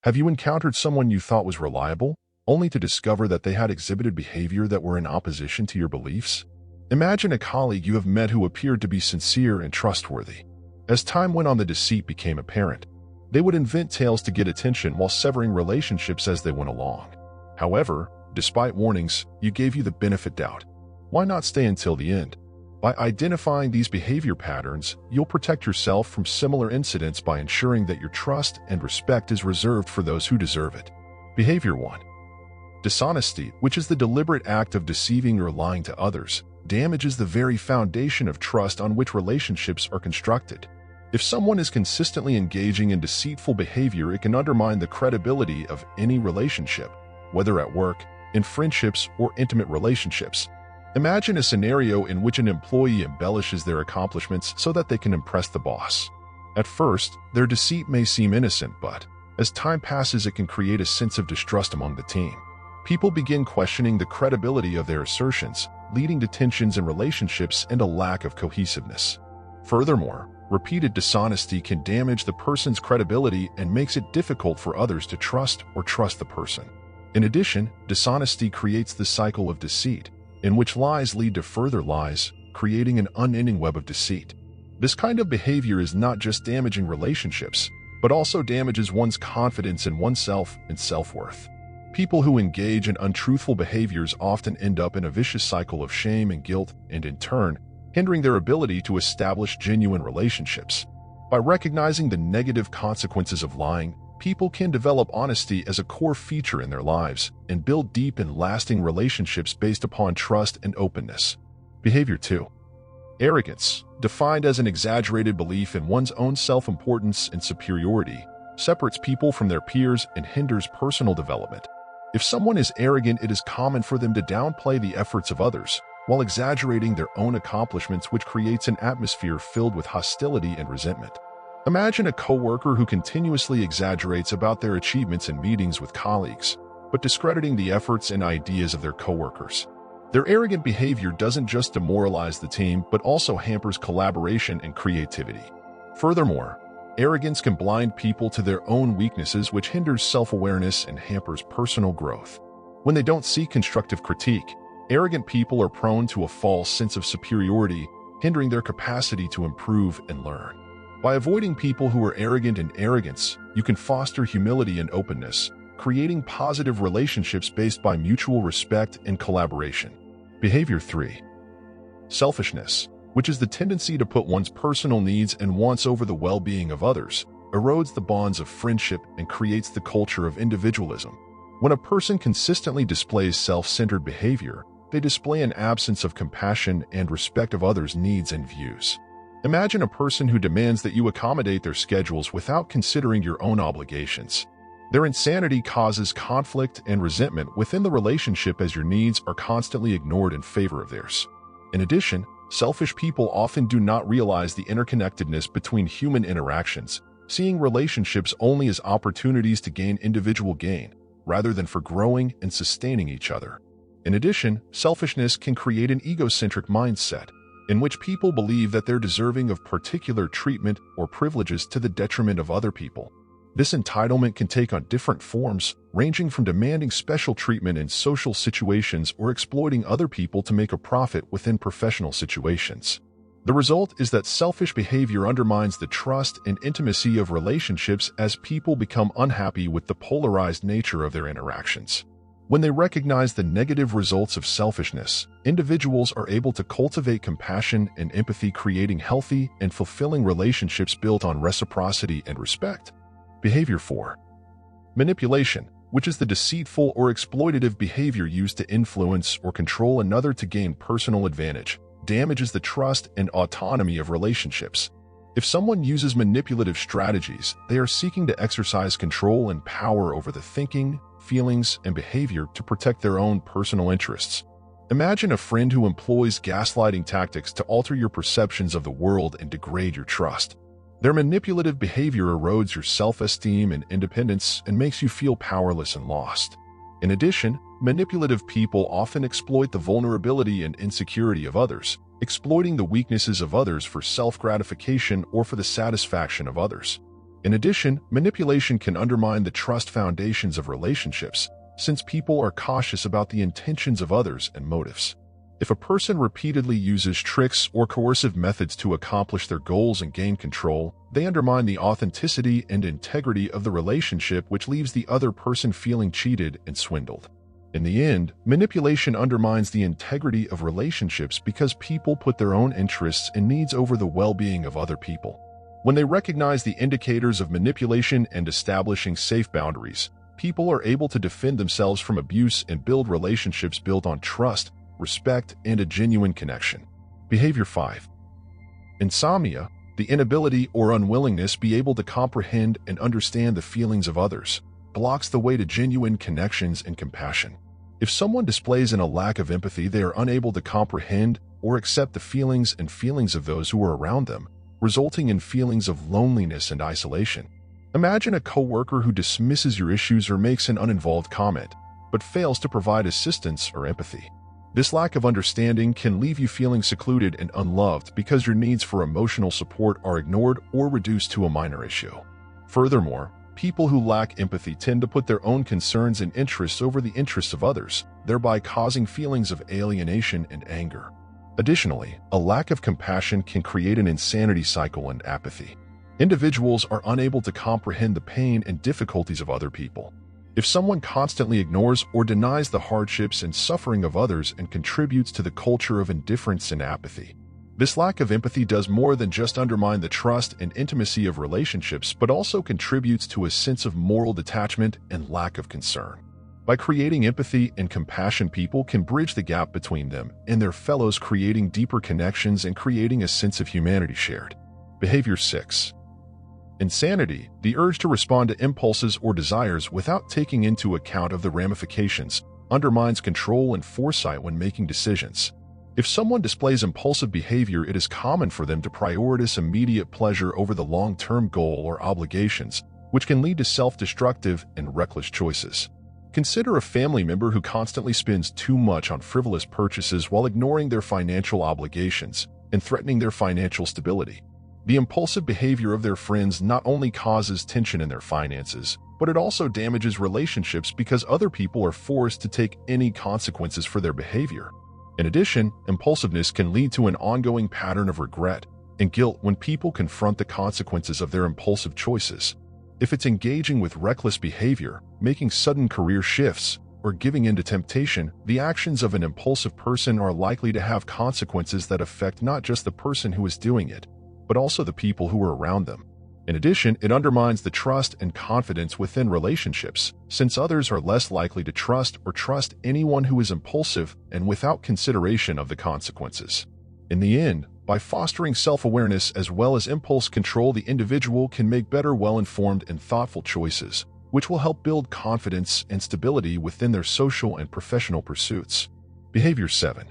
Have you encountered someone you thought was reliable, only to discover that they had exhibited behavior that were in opposition to your beliefs? Imagine a colleague you have met who appeared to be sincere and trustworthy. As time went on, the deceit became apparent. They would invent tales to get attention while severing relationships as they went along. However, despite warnings, you gave you the benefit doubt. Why not stay until the end? By identifying these behavior patterns, you'll protect yourself from similar incidents by ensuring that your trust and respect is reserved for those who deserve it. Behavior 1. Dishonesty, which is the deliberate act of deceiving or lying to others, damages the very foundation of trust on which relationships are constructed. If someone is consistently engaging in deceitful behavior, it can undermine the credibility of any relationship, whether at work, in friendships, or intimate relationships. Imagine a scenario in which an employee embellishes their accomplishments so that they can impress the boss. At first, their deceit may seem innocent, but as time passes, it can create a sense of distrust among the team. People begin questioning the credibility of their assertions, leading to tensions in relationships and a lack of cohesiveness. Furthermore, repeated dishonesty can damage the person's credibility and makes it difficult for others to trust the person. In addition, dishonesty creates the cycle of deceit, in which lies lead to further lies, creating an unending web of deceit. This kind of behavior is not just damaging relationships, but also damages one's confidence in oneself and self-worth. People who engage in untruthful behaviors often end up in a vicious cycle of shame and guilt, and in turn, hindering their ability to establish genuine relationships. By recognizing the negative consequences of lying, people can develop honesty as a core feature in their lives and build deep and lasting relationships based upon trust and openness. Behavior 2. Arrogance, defined as an exaggerated belief in one's own self-importance and superiority, separates people from their peers and hinders personal development. If someone is arrogant, it is common for them to downplay the efforts of others, while exaggerating their own accomplishments, which creates an atmosphere filled with hostility and resentment. Imagine a coworker who continuously exaggerates about their achievements in meetings with colleagues, but discrediting the efforts and ideas of their coworkers. Their arrogant behavior doesn't just demoralize the team, but also hampers collaboration and creativity. Furthermore, arrogance can blind people to their own weaknesses, which hinders self-awareness and hampers personal growth. When they don't seek constructive critique, arrogant people are prone to a false sense of superiority, hindering their capacity to improve and learn. By avoiding people who are arrogant and arrogance, you can foster humility and openness, creating positive relationships based by mutual respect and collaboration. Behavior 3. Selfishness, which is the tendency to put one's personal needs and wants over the well-being of others, erodes the bonds of friendship and creates the culture of individualism. When a person consistently displays self-centered behavior, they display an absence of compassion and respect of others' needs and views. Imagine a person who demands that you accommodate their schedules without considering your own obligations. Their insanity causes conflict and resentment within the relationship, as your needs are constantly ignored in favor of theirs. In addition, selfish people often do not realize the interconnectedness between human interactions, seeing relationships only as opportunities to gain individual gain, rather than for growing and sustaining each other. In addition, selfishness can create an egocentric mindset, in which people believe that they're deserving of particular treatment or privileges to the detriment of other people. This entitlement can take on different forms, ranging from demanding special treatment in social situations or exploiting other people to make a profit within professional situations. The result is that selfish behavior undermines the trust and intimacy of relationships as people become unhappy with the polarized nature of their interactions. When they recognize the negative results of selfishness, individuals are able to cultivate compassion and empathy, creating healthy and fulfilling relationships built on reciprocity and respect. Behavior 4. Manipulation, which is the deceitful or exploitative behavior used to influence or control another to gain personal advantage, damages the trust and autonomy of relationships. If someone uses manipulative strategies, they are seeking to exercise control and power over the thinking, feelings, and behavior to protect their own personal interests. Imagine a friend who employs gaslighting tactics to alter your perceptions of the world and degrade your trust. Their manipulative behavior erodes your self-esteem and independence and makes you feel powerless and lost. In addition, manipulative people often exploit the vulnerability and insecurity of others, exploiting the weaknesses of others for self-gratification or for the satisfaction of others. In addition, manipulation can undermine the trust foundations of relationships, since people are cautious about the intentions of others and motives. If a person repeatedly uses tricks or coercive methods to accomplish their goals and gain control, they undermine the authenticity and integrity of the relationship, which leaves the other person feeling cheated and swindled. In the end, manipulation undermines the integrity of relationships because people put their own interests and needs over the well-being of other people. When they recognize the indicators of manipulation and establishing safe boundaries, people are able to defend themselves from abuse and build relationships built on trust, respect, and a genuine connection. Behavior 5. Insomnia, the inability or unwillingness be able to comprehend and understand the feelings of others, blocks the way to genuine connections and compassion. If someone displays a lack of empathy, they are unable to comprehend or accept the feelings of those who are around them, resulting in feelings of loneliness and isolation. Imagine a coworker who dismisses your issues or makes an uninvolved comment, but fails to provide assistance or empathy. This lack of understanding can leave you feeling secluded and unloved because your needs for emotional support are ignored or reduced to a minor issue. Furthermore, people who lack empathy tend to put their own concerns and interests over the interests of others, thereby causing feelings of alienation and anger. Additionally, a lack of compassion can create an insanity cycle and apathy. Individuals are unable to comprehend the pain and difficulties of other people. If someone constantly ignores or denies the hardships and suffering of others and contributes to the culture of indifference and apathy, this lack of empathy does more than just undermine the trust and intimacy of relationships, but also contributes to a sense of moral detachment and lack of concern. By creating empathy and compassion, people can bridge the gap between them and their fellows, creating deeper connections and creating a sense of humanity shared. Behavior 6. Insanity, the urge to respond to impulses or desires without taking into account of the ramifications, undermines control and foresight when making decisions. If someone displays impulsive behavior, it is common for them to prioritize immediate pleasure over the long-term goal or obligations, which can lead to self-destructive and reckless choices. Consider a family member who constantly spends too much on frivolous purchases while ignoring their financial obligations and threatening their financial stability. The impulsive behavior of their friends not only causes tension in their finances, but it also damages relationships because other people are forced to take any consequences for their behavior. In addition, impulsiveness can lead to an ongoing pattern of regret and guilt when people confront the consequences of their impulsive choices. If it's engaging with reckless behavior, making sudden career shifts, or giving in to temptation, the actions of an impulsive person are likely to have consequences that affect not just the person who is doing it, but also the people who are around them. In addition, it undermines the trust and confidence within relationships, since others are less likely to trust anyone who is impulsive and without consideration of the consequences. In the end, by fostering self-awareness as well as impulse control, the individual can make better, well-informed, and thoughtful choices, which will help build confidence and stability within their social and professional pursuits. Behavior 7.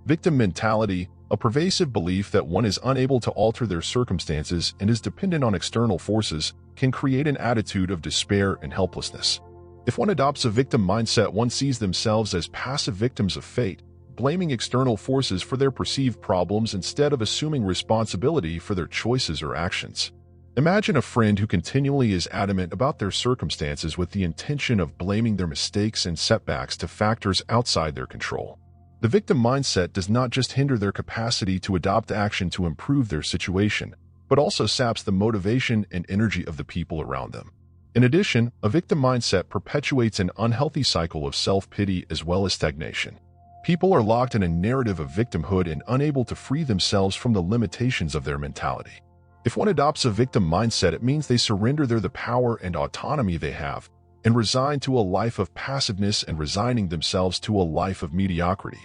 Victim mentality, a pervasive belief that one is unable to alter their circumstances and is dependent on external forces, can create an attitude of despair and helplessness. If one adopts a victim mindset, one sees themselves as passive victims of fate, blaming external forces for their perceived problems instead of assuming responsibility for their choices or actions. Imagine a friend who continually is adamant about their circumstances with the intention of blaming their mistakes and setbacks to factors outside their control. The victim mindset does not just hinder their capacity to adopt action to improve their situation, but also saps the motivation and energy of the people around them. In addition, a victim mindset perpetuates an unhealthy cycle of self-pity as well as stagnation. People are locked in a narrative of victimhood and unable to free themselves from the limitations of their mentality. If one adopts a victim mindset, it means they surrender the power and autonomy they have and resign to a life of passiveness and resigning themselves to a life of mediocrity.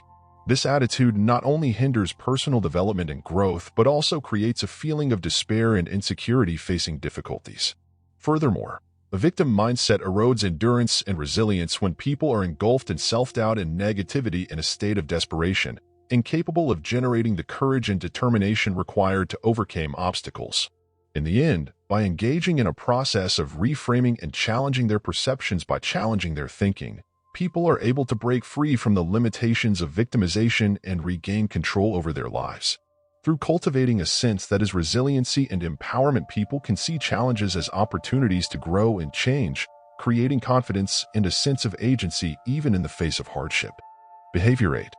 This attitude not only hinders personal development and growth, but also creates a feeling of despair and insecurity facing difficulties. Furthermore, a victim mindset erodes endurance and resilience when people are engulfed in self-doubt and negativity in a state of desperation, incapable of generating the courage and determination required to overcome obstacles. In the end, by engaging in a process of reframing and challenging their perceptions by challenging their thinking, people are able to break free from the limitations of victimization and regain control over their lives. Through cultivating a sense that is resiliency and empowerment, people can see challenges as opportunities to grow and change, creating confidence and a sense of agency even in the face of hardship. Behavior 8.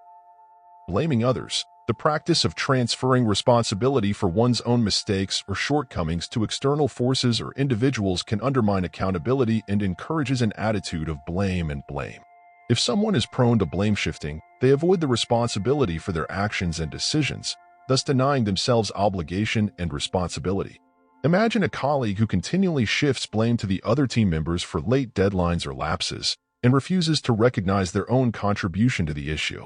Blaming others. The practice of transferring responsibility for one's own mistakes or shortcomings to external forces or individuals can undermine accountability and encourages an attitude of blame and blame. If someone is prone to blame shifting, they avoid the responsibility for their actions and decisions, thus denying themselves obligation and responsibility. Imagine a colleague who continually shifts blame to the other team members for late deadlines or lapses and refuses to recognize their own contribution to the issue.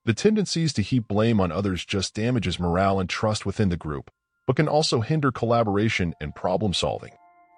The tendencies to heap blame on others just damages morale and trust within the group, but can also hinder collaboration and problem-solving.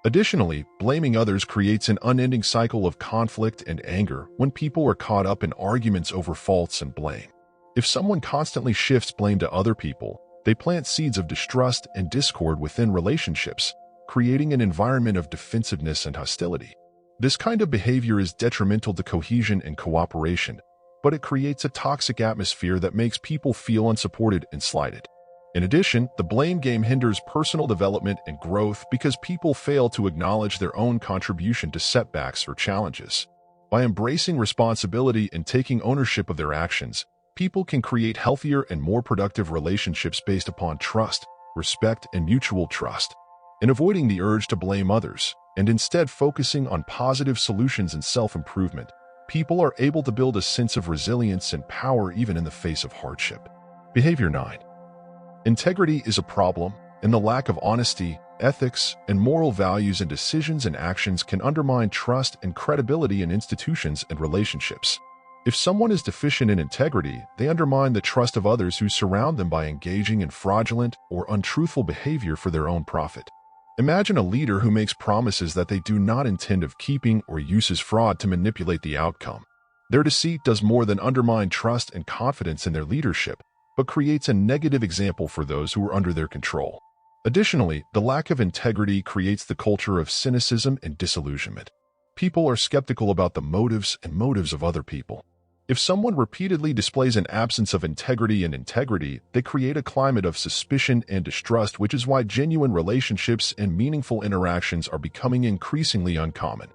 Additionally, blaming others creates an unending cycle of conflict and anger when people are caught up in arguments over faults and blame. If someone constantly shifts blame to other people, they plant seeds of distrust and discord within relationships, creating an environment of defensiveness and hostility. This kind of behavior is detrimental to cohesion and cooperation, but it creates a toxic atmosphere that makes people feel unsupported and slighted. In addition, the blame game hinders personal development and growth because people fail to acknowledge their own contribution to setbacks or challenges. By embracing responsibility and taking ownership of their actions, people can create healthier and more productive relationships based upon trust, respect, and mutual trust. In avoiding the urge to blame others, and instead focusing on positive solutions and self-improvement, people are able to build a sense of resilience and power even in the face of hardship. Behavior 9. Integrity is a problem, and the lack of honesty, ethics, and moral values in decisions and actions can undermine trust and credibility in institutions and relationships. If someone is deficient in integrity, they undermine the trust of others who surround them by engaging in fraudulent or untruthful behavior for their own profit. Imagine a leader who makes promises that they do not intend of keeping or uses fraud to manipulate the outcome. Their deceit does more than undermine trust and confidence in their leadership, but creates a negative example for those who are under their control. Additionally, the lack of integrity creates the culture of cynicism and disillusionment. People are skeptical about the motives of other people. If someone repeatedly displays an absence of integrity, they create a climate of suspicion and distrust, which is why genuine relationships and meaningful interactions are becoming increasingly uncommon.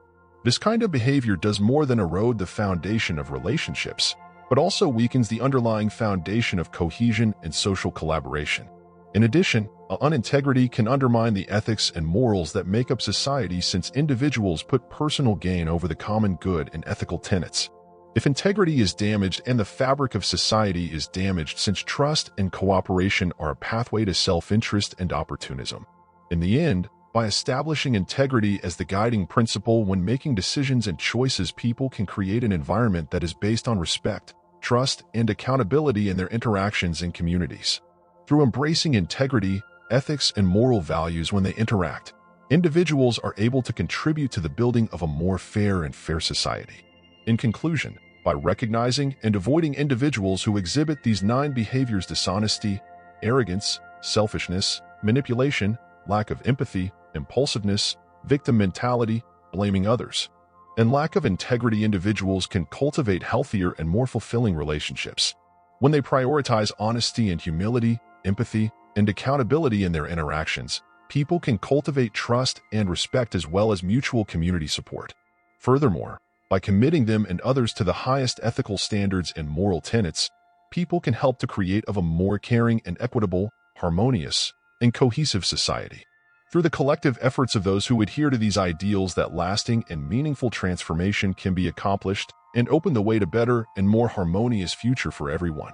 This kind of behavior does more than erode the foundation of relationships, but also weakens the underlying foundation of cohesion and social collaboration. In addition, unintegrity can undermine the ethics and morals that make up society, since individuals put personal gain over the common good and ethical tenets. If integrity is damaged and the fabric of society is damaged, since trust and cooperation are a pathway to self-interest and opportunism. In the end, by establishing integrity as the guiding principle when making decisions and choices, people can create an environment that is based on respect, trust, and accountability in their interactions in communities. Through embracing integrity, ethics, and moral values when they interact, individuals are able to contribute to the building of a more fair society. In conclusion, by recognizing and avoiding individuals who exhibit these 9 behaviors: dishonesty, arrogance, selfishness, manipulation, lack of empathy, impulsiveness, victim mentality, blaming others, and lack of integrity, individuals can cultivate healthier and more fulfilling relationships. When they prioritize honesty and humility, empathy, and accountability in their interactions, people can cultivate trust and respect as well as mutual community support. Furthermore, by committing them and others to the highest ethical standards and moral tenets, people can help to create a more caring and equitable, harmonious, and cohesive society. Through the collective efforts of those who adhere to these ideals, that lasting and meaningful transformation can be accomplished and open the way to better and more harmonious future for everyone.